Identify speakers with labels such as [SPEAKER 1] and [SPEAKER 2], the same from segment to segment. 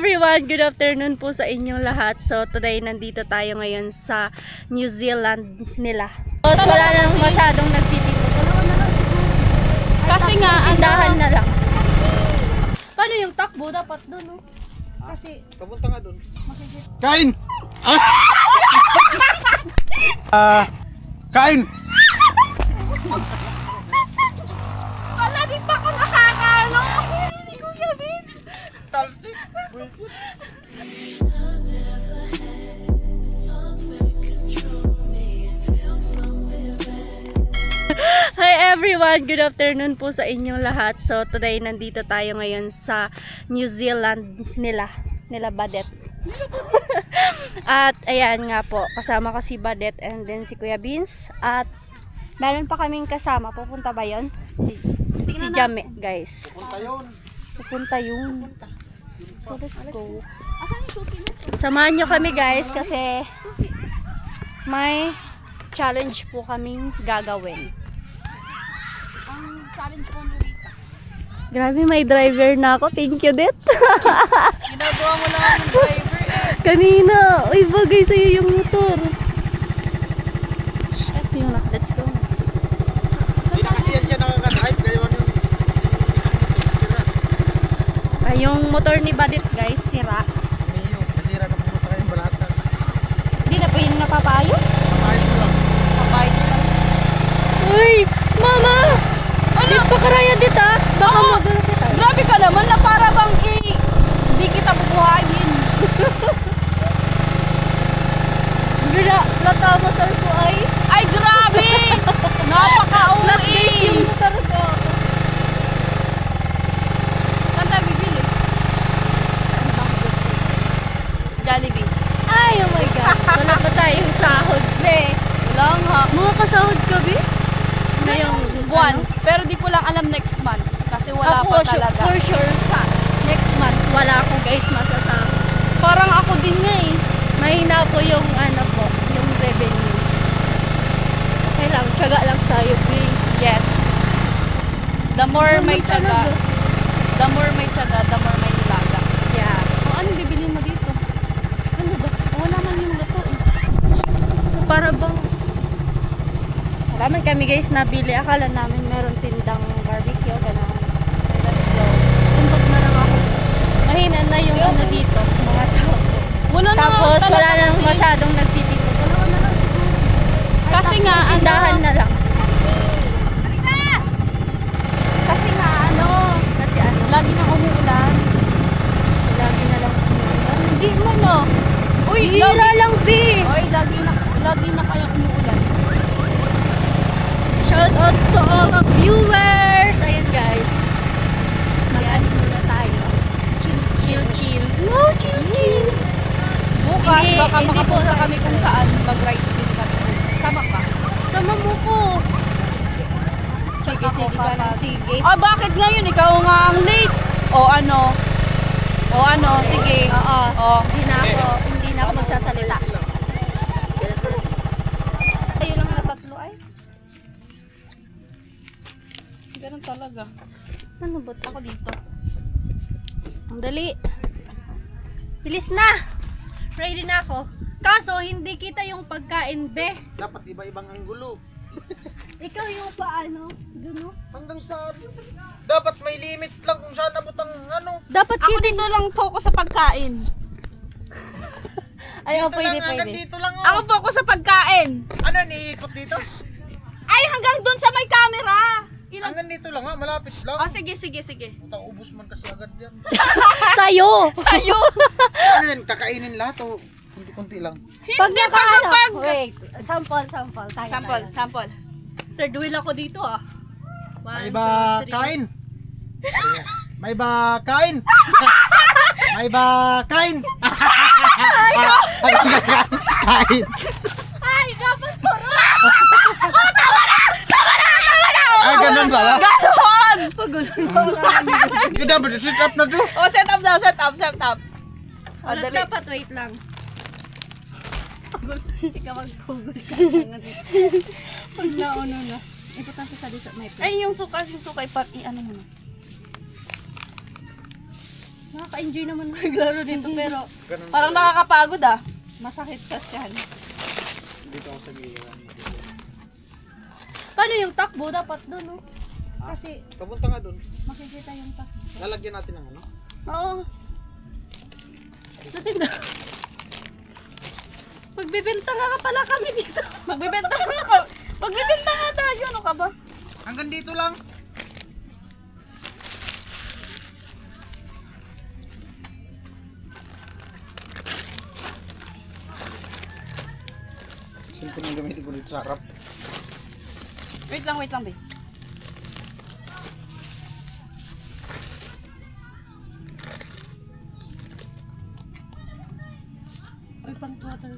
[SPEAKER 1] everyone! Good afternoon po sa inyong lahat. So today nandito tayo ngayon sa New Zealand nila. So wala na masyadong nagtitipid. Kasi nga, andahan na lang. Paano yung takbo? Dapat doon, no? Kasi...
[SPEAKER 2] Papunta nga doon. Kain! Kain!
[SPEAKER 1] Wala, di pa ako nakakano! Hindi ko sabihin! Hi everyone! Good afternoon po sa inyong lahat. So today nandito tayo ngayon sa New Zealand nila Badet. At ayan nga po, kasama ko si Badet and then si Kuya Beans. At meron pa kaming kasama. Pupunta ba yun? Si Jame, guys. Pupunta yun. So let's go. Samahan nyo kami guys kasi may challenge po kaming gagawin.
[SPEAKER 3] Ang challenge ko Lurita.
[SPEAKER 1] Grabe, may driver na ako. Thank you, Det.
[SPEAKER 3] Ginagawa mo lang ang driver eh.
[SPEAKER 1] Kanina. Uy, bagay sa'yo yung motor. Let's go.
[SPEAKER 2] Hindi na kasi yan siya nakaka-drive. Kaya ano yun.
[SPEAKER 1] Ay, yung motor ni Badit, guys, sira.
[SPEAKER 2] Miyo, nasira na pumunta kayong balata.
[SPEAKER 1] Hindi na po yung napapayos.
[SPEAKER 2] Kain mo lang.
[SPEAKER 3] Papayos ka.
[SPEAKER 1] Uy, mama! Ano? Dit pa karaya, Dit, ha? Baka magulo kita.
[SPEAKER 3] Grabe ka naman na para bang hindi kita bubuhayin.
[SPEAKER 1] Bila, natama sir ko ay.
[SPEAKER 3] Ay grabe! Napaka-uwi!
[SPEAKER 1] Flat base yung motor ko.
[SPEAKER 3] Saan tayo bibili? Jollibee.
[SPEAKER 1] Ay, oh my God. Wala pa tayong sahod, be.
[SPEAKER 3] Wala nga.
[SPEAKER 1] Mga kasahod ka, be?
[SPEAKER 3] Ngayong buwan. Pero di ko lang alam next month. Kasi wala
[SPEAKER 1] Ako,
[SPEAKER 3] pa talaga.
[SPEAKER 1] for sure, sa next month, wala ako guys masasama.
[SPEAKER 3] Parang ako din nga eh.
[SPEAKER 1] Mahina po yung ano po, yung revenue. Okay lang, tiyaga lang tayo, babe.
[SPEAKER 3] Yes. The more may tiyaga,
[SPEAKER 1] Talaga.
[SPEAKER 3] the more may tiyaga, the more may nilaga.
[SPEAKER 1] Yeah.
[SPEAKER 3] O ano bibili mo dito?
[SPEAKER 1] Ano ba?
[SPEAKER 3] Wala man yung luto eh.
[SPEAKER 1] Para bang... Marami kami guys nabili. Akala namin meron tindang barbecue. Ganun.
[SPEAKER 3] Let's go.
[SPEAKER 1] Tumpag na lang ako. Mahina na yung ano dito, mga tao.
[SPEAKER 3] Wala na
[SPEAKER 1] Tapos
[SPEAKER 3] talaga
[SPEAKER 1] wala na
[SPEAKER 3] kasi.
[SPEAKER 1] masyadong nagtitipid. Wala na lang.
[SPEAKER 3] Kasi nga,
[SPEAKER 1] Tindahan
[SPEAKER 3] ano,
[SPEAKER 1] na lang.
[SPEAKER 3] kasi nga ano,
[SPEAKER 1] Kasi ano,
[SPEAKER 3] lagi nang umuulan.
[SPEAKER 1] lagi na lang.
[SPEAKER 3] Hindi mo no. Uy,
[SPEAKER 1] Hila lang, B!
[SPEAKER 3] Uy, lagi na kayang umuulan.
[SPEAKER 1] Shout out to all the viewers! Ayun guys. Mag-ano muna tayo. Chill. No, chill.
[SPEAKER 3] Bukas,
[SPEAKER 1] Hindi,
[SPEAKER 3] baka
[SPEAKER 1] hindi po
[SPEAKER 3] makapunta
[SPEAKER 1] rice
[SPEAKER 3] kami kung saan mag-rides din kami. Sama ka.
[SPEAKER 1] Sama mo ko. Sige,
[SPEAKER 3] Ako
[SPEAKER 1] sige ka lang. Sige.
[SPEAKER 3] Ah, bakit ngayon? Ikaw nga ang late. O ano, sige.
[SPEAKER 1] Oo.
[SPEAKER 3] O.
[SPEAKER 1] Hindi na ako magsasalita. Ayun lang na tatlo ay.
[SPEAKER 3] Ganun talaga.
[SPEAKER 1] Ano ba
[SPEAKER 3] Ako dito.
[SPEAKER 1] Ang dali. Bilis na. Ready na ako. Kaso, hindi kita yung pagkain, be.
[SPEAKER 2] Dapat iba-ibang anggulo.
[SPEAKER 1] Ikaw yung paano? Duno?
[SPEAKER 2] Hanggang sa... Dapat may limit lang kung saan nabot ang ano.
[SPEAKER 1] Dapat
[SPEAKER 3] Ako dito lang focus sa pagkain.
[SPEAKER 1] Ay, oh,
[SPEAKER 2] Dito
[SPEAKER 1] pwede,
[SPEAKER 2] lang, hanggang
[SPEAKER 1] pwede.
[SPEAKER 2] dito lang.
[SPEAKER 3] Ako
[SPEAKER 2] Oh.
[SPEAKER 3] focus sa pagkain.
[SPEAKER 2] Ano, niikot dito?
[SPEAKER 3] Ay, hanggang dun sa may camera.
[SPEAKER 2] Hanggang dito lang ha, malapit lang.
[SPEAKER 3] Oh, sige.
[SPEAKER 2] Puta, ubus man kasi agad yan.
[SPEAKER 1] Sa'yo!
[SPEAKER 3] Sa'yo.
[SPEAKER 2] Ano yan, kakainin lahat o kunti-kunti lang.
[SPEAKER 3] Hindi,
[SPEAKER 1] pag... Wait, sample. Tayo,
[SPEAKER 3] Sample.
[SPEAKER 1] Third wheel ako dito, ah.
[SPEAKER 2] May
[SPEAKER 1] 1,
[SPEAKER 2] ba
[SPEAKER 1] 2, 3.
[SPEAKER 2] kain? May ba kain? May ba kain? Kain.
[SPEAKER 1] Ay, dapat puro!
[SPEAKER 2] Ay, ganun pala.
[SPEAKER 3] Ganon!
[SPEAKER 1] Pagulong mo lang.
[SPEAKER 2] Hindi dapat sit up na to.
[SPEAKER 3] Oh, set up. Oh,
[SPEAKER 1] Wala,
[SPEAKER 3] dali.
[SPEAKER 1] dapat wait lang. Ikaw mag-google ka.
[SPEAKER 3] Pag nauno na.
[SPEAKER 1] Importante sa dito may place.
[SPEAKER 3] Ay, yung suka, i-ano mo na.
[SPEAKER 1] Nakaka-enjoy naman.
[SPEAKER 3] Naglaro dito pero
[SPEAKER 2] Ganun
[SPEAKER 3] parang nakakapagod ah. Masakit sa tiyan.
[SPEAKER 2] Dito ako sa gilid.
[SPEAKER 1] Paano yung takbo? Dapat doon, no? Kasi
[SPEAKER 2] Papunta nga doon.
[SPEAKER 1] makikita yung takbo.
[SPEAKER 2] Lalagyan natin ng ano?
[SPEAKER 1] Oo. Natinda. Magbibenta nga pala kami dito.
[SPEAKER 3] Magbibenta nga ka. Magbibenta nga tayo. Ano ka ba?
[SPEAKER 2] Hanggang dito lang. Cellphone yung gamitin ko dito sa harap.
[SPEAKER 3] Wait lang, babe.
[SPEAKER 1] Ay, pang water.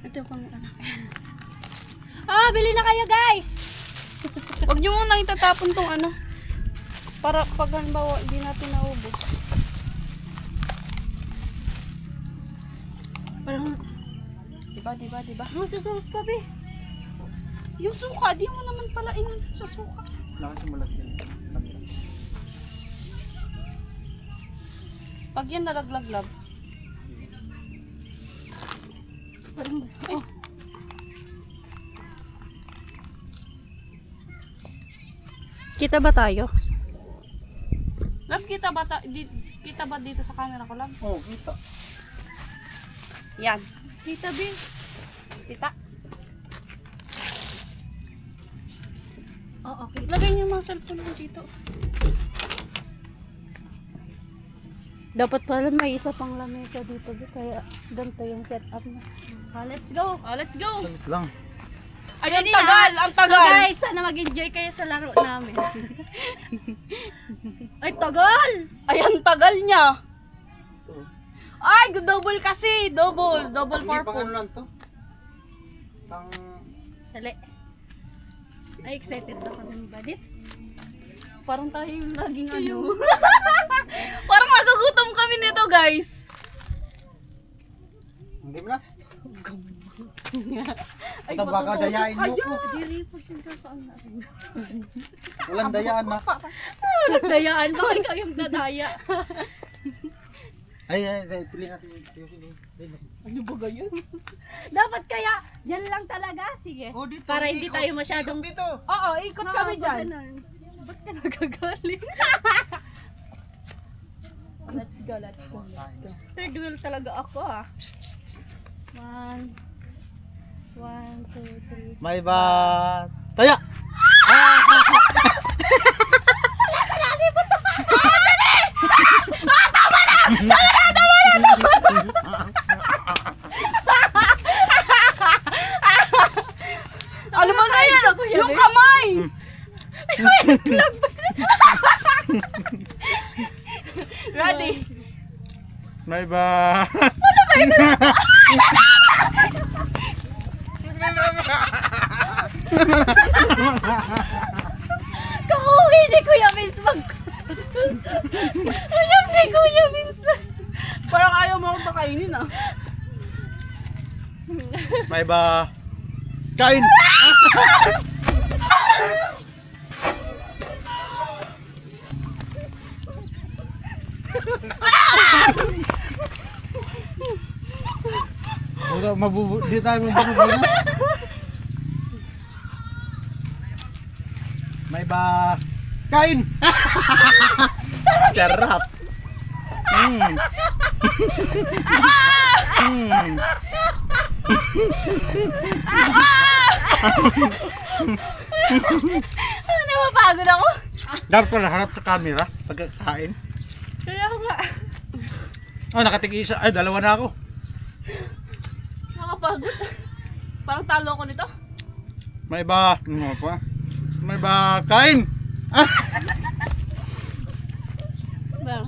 [SPEAKER 1] Ito pang ano. Bili na kayo, guys!
[SPEAKER 3] Huwag nyo munang itatapon tong ano. Para pag halimbawa hindi natin naubos.
[SPEAKER 1] Parang,
[SPEAKER 3] Diba?
[SPEAKER 1] masusos pa, be.
[SPEAKER 3] Yung suka, di mo naman pala sa suka.
[SPEAKER 2] Nakasi malagyan. Camera.
[SPEAKER 3] Pag yan nalaglaglab.
[SPEAKER 1] Parang, oh. Kita ba tayo?
[SPEAKER 3] Lab, kita ba dito sa camera ko, lab?
[SPEAKER 2] Oh, kita.
[SPEAKER 3] Yan.
[SPEAKER 1] Kita, be.
[SPEAKER 3] Kita.
[SPEAKER 1] Oo, okay.
[SPEAKER 3] Lagay niyo yung mga cellphone mo dito.
[SPEAKER 1] Dapat pala may isa pang lamesa dito, be. Kaya ganito yung setup na. Let's go!
[SPEAKER 3] Let's go.
[SPEAKER 2] Salit lang.
[SPEAKER 3] Ay, ang
[SPEAKER 1] Pwede
[SPEAKER 3] tagal!
[SPEAKER 1] na.
[SPEAKER 3] Ang tagal!
[SPEAKER 1] So guys, sana mag-enjoy kayo sa laro namin. Ay, tagal!
[SPEAKER 3] Ay, ang tagal niya! Ay, double kasi! Double
[SPEAKER 2] Hindi pang ano
[SPEAKER 3] purpose.
[SPEAKER 2] lang to. Pang...
[SPEAKER 1] Dali. Ay, excited na kami ni Badit. Parang tayo yung laging ano.
[SPEAKER 3] Parang magugutom kami nito, guys.
[SPEAKER 2] Hindi mo na.
[SPEAKER 3] Ay,
[SPEAKER 2] Ito baka
[SPEAKER 3] matutusok
[SPEAKER 2] dayain mo
[SPEAKER 3] kayo.
[SPEAKER 2] ko.
[SPEAKER 1] Diri, pag sinasaan natin.
[SPEAKER 2] Walang dayaan na.
[SPEAKER 1] Nagdayaan ba? Ikaw yung dadaya.
[SPEAKER 2] Ay, pili natin yung
[SPEAKER 3] Ano ba ganyan?
[SPEAKER 1] Dapat kaya, dyan lang talaga. Sige.
[SPEAKER 2] Oh, dito.
[SPEAKER 1] Para hindi tayo masyadong...
[SPEAKER 2] Dito.
[SPEAKER 3] Oo, ikot kami dyan.
[SPEAKER 1] Ba't ka nagagaling? Let's go. Third wheel talaga ako ah. 1, 2, 3.
[SPEAKER 2] May ba... Taya!
[SPEAKER 3] Alam mo na yan, yung kamay! Ready?
[SPEAKER 2] May ba...
[SPEAKER 1] Kauwi ni Kuya Vince Ayaw ni Kuya Vince.
[SPEAKER 3] Parang ayaw mo akong pakainin ah.
[SPEAKER 2] May ba... Kain! Di tayo mabubuhay na. May ba... Kain! Sarap! Mm. Mm.
[SPEAKER 3] Ano, mapagod ako?
[SPEAKER 2] Dapat pala harap sa camera pagkakain.
[SPEAKER 3] Kaya nga.
[SPEAKER 2] Oh, nakatig-isa. Ay, dalawa na ako.
[SPEAKER 3] Nakapagod. Parang talo ako nito.
[SPEAKER 2] May ba... Ano pa? May ba... Kain! Ah!
[SPEAKER 1] Bang.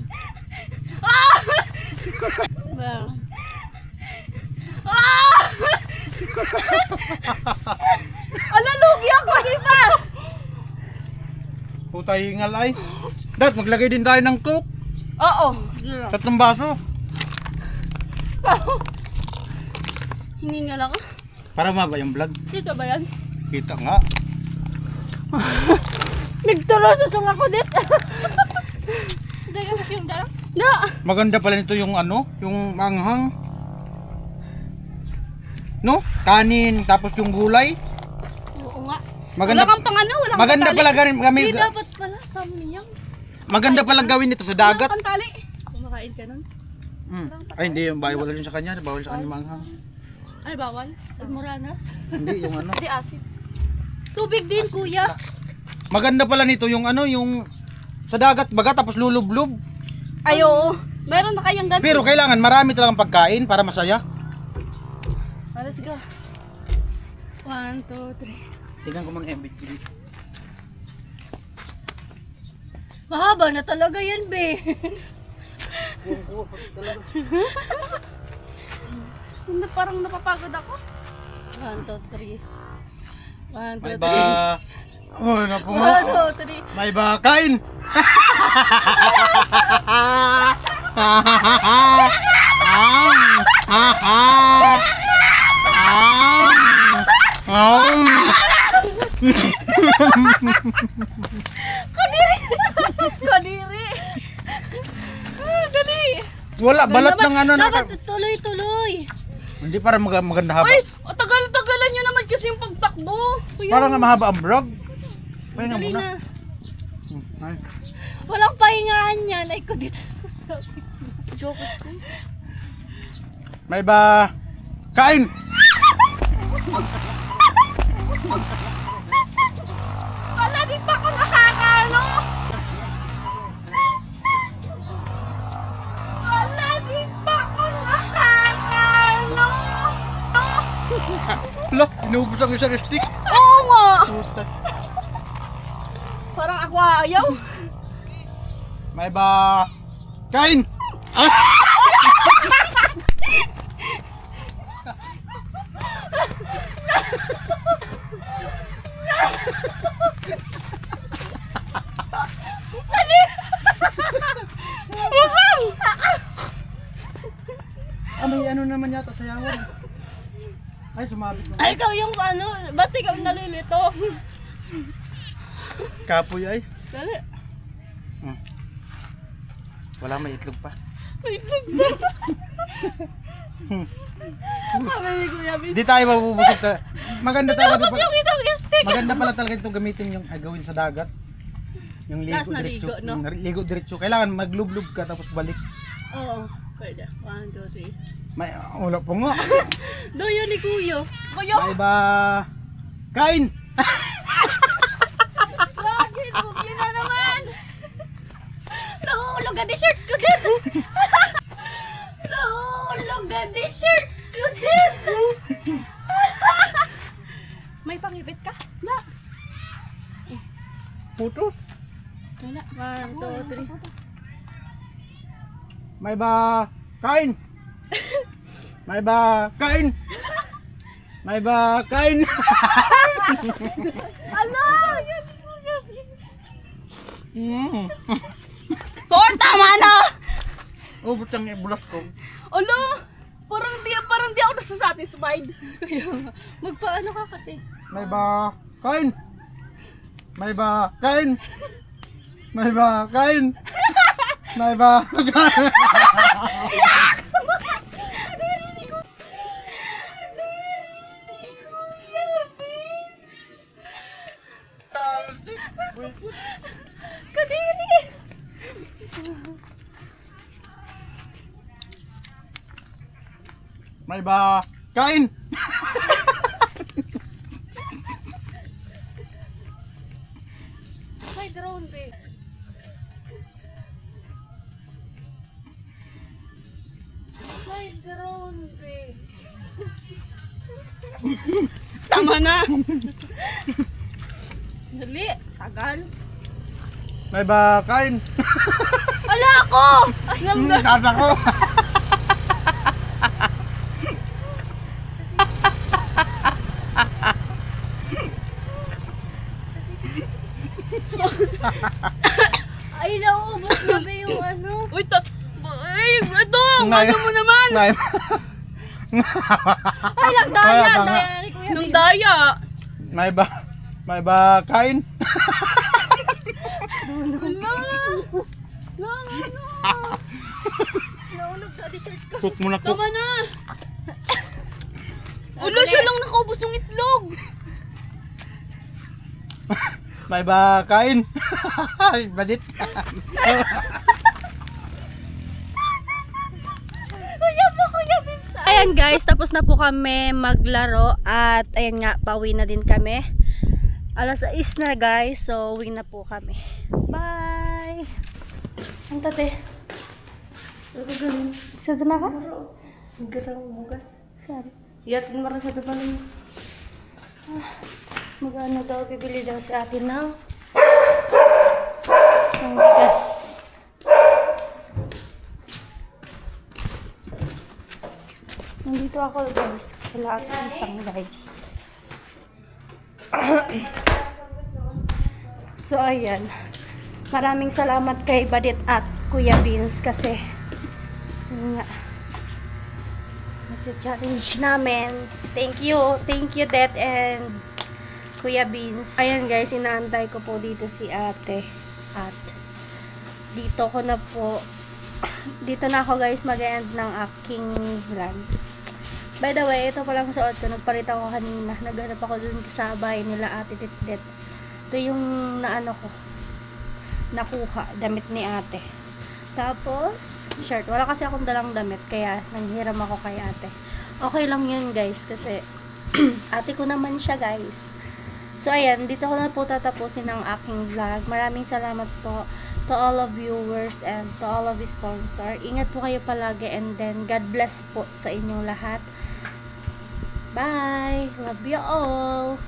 [SPEAKER 1] Bang.
[SPEAKER 3] Ala, lugi ako, di ba?
[SPEAKER 2] Putay hingal ay. Dapat maglagay din tayo ng coke.
[SPEAKER 3] Oo.
[SPEAKER 2] 3 baso.
[SPEAKER 3] Hiningal ako.
[SPEAKER 2] Para maba yung vlog.
[SPEAKER 3] Dito ba yan?
[SPEAKER 2] Kita nga.
[SPEAKER 1] Nagturo sa sung ako dit.
[SPEAKER 3] Dahil yung dalaw. Na!
[SPEAKER 2] Maganda pala nito yung ano, yung manghang. No? Kanin, tapos yung gulay.
[SPEAKER 3] Oo nga.
[SPEAKER 2] Maganda,
[SPEAKER 3] Wala kang pang ano, wala kang
[SPEAKER 2] maganda
[SPEAKER 3] tali.
[SPEAKER 2] pala kami,
[SPEAKER 3] Hindi dapat pala, samyang.
[SPEAKER 2] maganda palang gawin nito sa dagat.
[SPEAKER 3] Wala kang tali. Kumakain ka nun?
[SPEAKER 2] Ay, hindi, yung bawal yun sa kanya, bawal sa kanya yung manghang.
[SPEAKER 3] Ay, bawal. Muranas.
[SPEAKER 2] Hindi, yung ano.
[SPEAKER 3] Hindi asin. Tubig din, kuya.
[SPEAKER 2] Maganda pala nito yung ano, yung sa dagat baga tapos lulublob.
[SPEAKER 3] Ay, oo. Meron na kayang ganito.
[SPEAKER 2] Pero kailangan marami talagang pagkain para masaya.
[SPEAKER 3] Let's go. 1, 2, 3.
[SPEAKER 2] Tingnan ko muna yung MBT.
[SPEAKER 3] Mahaba na talaga yan, be. Parang napapagod ako. 1, 2, 3. 1, 2, 3.
[SPEAKER 2] May ba... Oh, ano po nga?
[SPEAKER 3] 1, 2, 3.
[SPEAKER 2] May ba kain?
[SPEAKER 3] Kadiri. Dali.
[SPEAKER 2] Wala, balat ng ano na.
[SPEAKER 3] Dapat tuloy-tuloy.
[SPEAKER 2] Hindi para maganda haba.
[SPEAKER 3] Ay, tagal-tagalan nyo naman kasi yung pagtakbo. Kuya.
[SPEAKER 2] Para nga mahaba ang vlog. Pahinga
[SPEAKER 3] Dali
[SPEAKER 2] muna.
[SPEAKER 3] na.
[SPEAKER 2] Ay.
[SPEAKER 3] Walang pahingahan yan. Ay ko dito sa sabi. Joke ko.
[SPEAKER 2] May ba kain?
[SPEAKER 3] Wala din pa ako nakakaano. Wala din pa ako nakakaano.
[SPEAKER 2] Hala, inubos ang isang stick.
[SPEAKER 3] Oo nga.
[SPEAKER 2] Puta.
[SPEAKER 3] Parang ako ayaw.
[SPEAKER 2] May ba kain? Ah! May ano naman yata sa yawan. Ay, sumabit na.
[SPEAKER 3] Ay, ikaw yung ano, ba't ikaw nalilito?
[SPEAKER 2] Kapoy ay.
[SPEAKER 3] Dali.
[SPEAKER 2] Wala, may itlog pa.
[SPEAKER 3] May itlog na. Sabi ni Kuya Bin.
[SPEAKER 2] Di tayo mabubusog ta. Maganda talaga
[SPEAKER 3] Tapos yung isang stick.
[SPEAKER 2] maganda pala talaga ito gamitin yung gawin sa dagat. Yung ligo
[SPEAKER 3] Tas
[SPEAKER 2] diretso.
[SPEAKER 3] naligo, no?
[SPEAKER 2] Ligo diretso. Kailangan maglublub ka tapos balik.
[SPEAKER 3] Oo. Pwede. 1, 2, 3.
[SPEAKER 2] May wala po nga.
[SPEAKER 3] Doyo ni Kuya. Kuya!
[SPEAKER 2] May ba kain?
[SPEAKER 3] Bakit? Yun na naman! Nahulog ang t-shirt ko din! Nahulog ang t-shirt ko din! May pangibit ka? Wala.
[SPEAKER 2] Puto.
[SPEAKER 3] Wala. 1, 2, 3.
[SPEAKER 2] May ba kain? May ba kain? May ba kain?
[SPEAKER 3] Ala! Yan po yan.
[SPEAKER 2] Mm.
[SPEAKER 3] Oh, tama na!
[SPEAKER 2] Oh, butang ibulas ko.
[SPEAKER 3] Ala! Parang di ako nasasatisfied. Kaya nga, magpaano ka kasi?
[SPEAKER 2] May ba kain? May ba kain? May ba kain? May ba kain?
[SPEAKER 3] Kadiri!
[SPEAKER 2] May ba kain?
[SPEAKER 3] May drone, babe. May drone, babe. Tama na! Dali, tagal.
[SPEAKER 2] May ba kain?
[SPEAKER 3] Ala ako! Alam na.
[SPEAKER 2] Kata ko.
[SPEAKER 3] Ay, nauubos na ba yung ano? Uy, ay, ito!
[SPEAKER 2] Ngay-
[SPEAKER 3] Ano mo naman?
[SPEAKER 2] May-
[SPEAKER 3] Ay, nagdaya!
[SPEAKER 2] Kaya ka nga.
[SPEAKER 3] Daya ni Kuya Nung daya!
[SPEAKER 2] May ba kain?
[SPEAKER 3] Ala!
[SPEAKER 2] Cook muna, cook.
[SPEAKER 3] Tama na! Ulo, siya lang nakaubos yung itlog!
[SPEAKER 2] May ba kain? Badit.
[SPEAKER 1] Ayan guys, tapos na po kami maglaro at ayan nga, pauwi na din kami. Alas 6 na guys, so uwi na po kami. Bye! Ang tate?
[SPEAKER 3] Ano ka ganun?
[SPEAKER 1] Sa na ka?
[SPEAKER 3] Ang gata ng bugas.
[SPEAKER 1] Sorry.
[SPEAKER 3] Yatin mara sa depan ng...
[SPEAKER 1] Mag-ano daw, bibili daw si ate ng bigas. Nandito ako guys, kila ate isang guys. So ayan, maraming salamat kay Badit at Kuya Beans kasi yun nga, nasa challenge namin. Thank you Det and Kuya Beans. Ayan guys, inaantay ko po dito si ate at dito ko na po dito na ako guys mag-end ng aking vlog. By the way, ito palang suot ko, nagpalit ako kanina, naghanap ako dun sa bahay nila ate Titdet. Ito yung naano ko nakuha, damit ni ate. Tapos shirt, wala kasi akong dalang damit kaya nanghiram ako kay ate. Okay lang yun guys kasi ate ko naman siya guys. So ayan, dito ko na po tatapusin ang aking vlog. Maraming salamat po to all of viewers and to all of sponsor. Ingat po kayo palagi and then God bless po sa inyong lahat. Bye! Love you all!